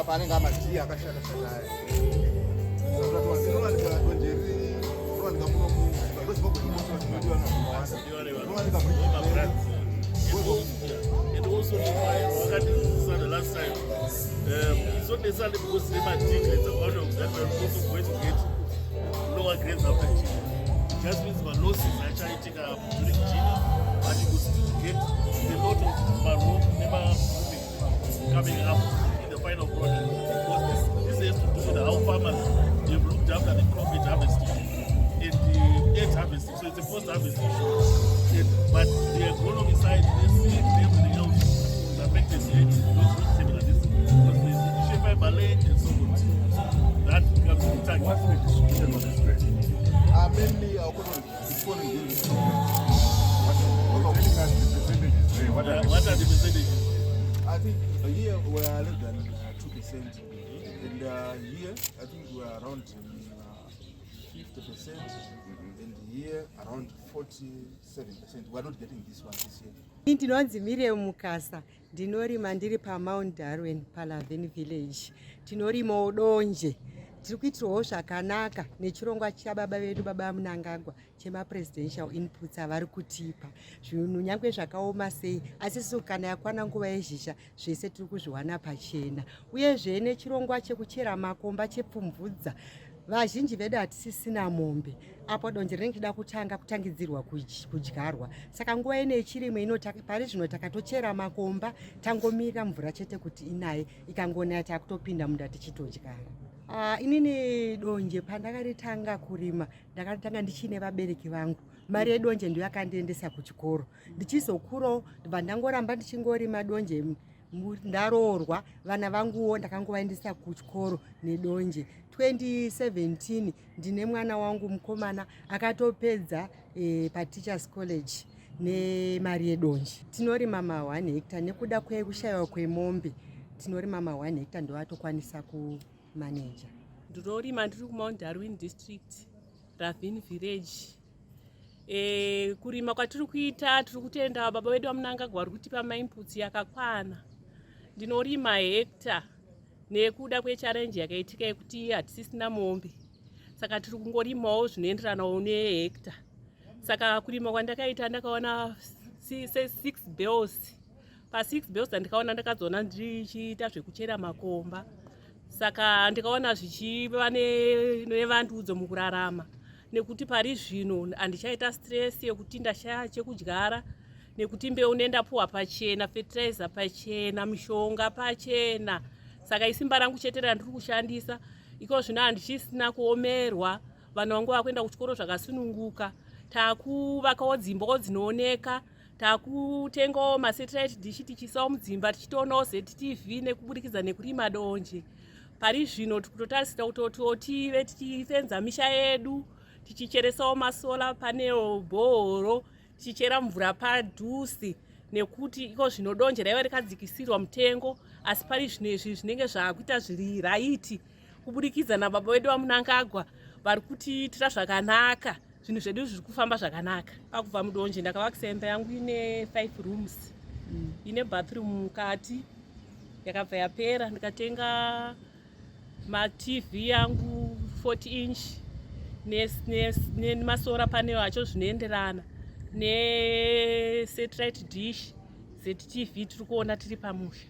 Saka panenge amati akashata shata aya. Saka donje rowanika muno muZimbabwe inodiwa navanhu. Rowanika and also the last time. It's not necessarily because they might think it's a one of that we're also going to get lower grades after China. It just means my losses actually take up during China, but you will still get a lot of maroon never coming up in the final product. Because this has to do with how farmers they've looked after the crop at harvesting and the egg harvesting. So it's a post-harvest issue. But the agronomy side, the seed and everything else is affected here. It's not similar to this. Because there's issue by land and so on. That becomes the target. What's the distribution of this grade? mainly responding to this. What are the percentages? I think here we are less than 2%, and here I think we are around 50%, and here around 47%. We are not getting this one this year. Ndinonzi Mariam Mukasa, ndinorima ndiri paMount Darwin paLavin village. Tinorima donje. Tiri kuitirawo zvakanaka nechirongwa chababa vedu baba Mnangagwa chemapresidential inputs avari kutipa. Zvinhu nyangwe zvakaoma sei, asi kana yakwana nguva yezhizha zvese tiri kuzviwana pachena. Uyezve nechirongwa chekuchera makomba chepfumvudza. Vazhinji vedu hatisisina mombe. Apo donje rinenge rida kutangidzirwa kudyarwa. Saka nguva ine ichirimo pari zvino takatochera makomba tangomira mvura chete kuti inaye ikangonaya takutopinda munda tichitodyara. Inini donje pandakaritanga kurima ndakatanga ndichine vabereki vangu. Mari yedonje ndiyo yakandiendesa kuchikoro. Ndichizokurawo ndangoramba ndichingorima donje ndaroorwa vana vanguwo ndakangovaendesa kuchikoro nedonje. 2017 ndine mwana wangu mukomana akatopedza paTeachers College nemari yedonje. Tinorima ma1 hectare nekuda kwekushayiwa kwemombe. Tinorima ma1 hectare ndovatokwanisa kumaneja. Ndorima ndiri kuMount Darwin district, Ravin village. Kurima kwatiri kuita tiri kutenda baba vedu vaMnangagwa vari kutipa mainputs yakakwana. Ndinorima hectare nekuda kwechallenge yakaitika yekuti hatisisina mombe. Saka tiri kungorimawo zvinoenderanawo nehectare. Saka kurima kwandakaita ndakaona 6 bales. Pa6 bales ndakaona ndakazoona ndichiita zvekuchera makomba. Saka ndikaona zvichiva nevandudzo mukurarama. Nekuti pari zvino handichaita stress yekuti ndashaya chekudyara. Nekuti mbeu nendapuwa pachena, fertilizer pachena, mishonga pachena. Saka isimba rangu chete randiri kushandisa. Iko zvino handichisina kuomerwa. Vanhu vangu vakuenda kuchikoro zvakasununguka. Takuvakawo dzimbawo dzinooneka. Takutengawo masatellite dish tichiisawo mudzimba tichitoonawo ZTV nekuburikidza nekurima donje. Pari zvino tikutotarisira kuti tive tichifenza misha yedu, tichicheresawo masolar panel, bhoro, tichichera mvura padhuze nekuti iko zvino donje raiva rikadzikisirwa mutengo, asi pari zvino izvi zvinenge zvaakuita zviri raiti kuburikidza nababa vedu vaMnangagwa vari kutiitira zvakanaka. Zvinhu zvedu zviri kufamba zvakanaka. Pakubva mudonje ndakavakisa imba yangu ine 5 rooms. Ine bathroom mukati yakabva yapera. Ndikatenga ma-TV yangu 40 inch nemasora panel acho zvinoenderana nesatellite dish ZTV tiri kuona tiri pamusha.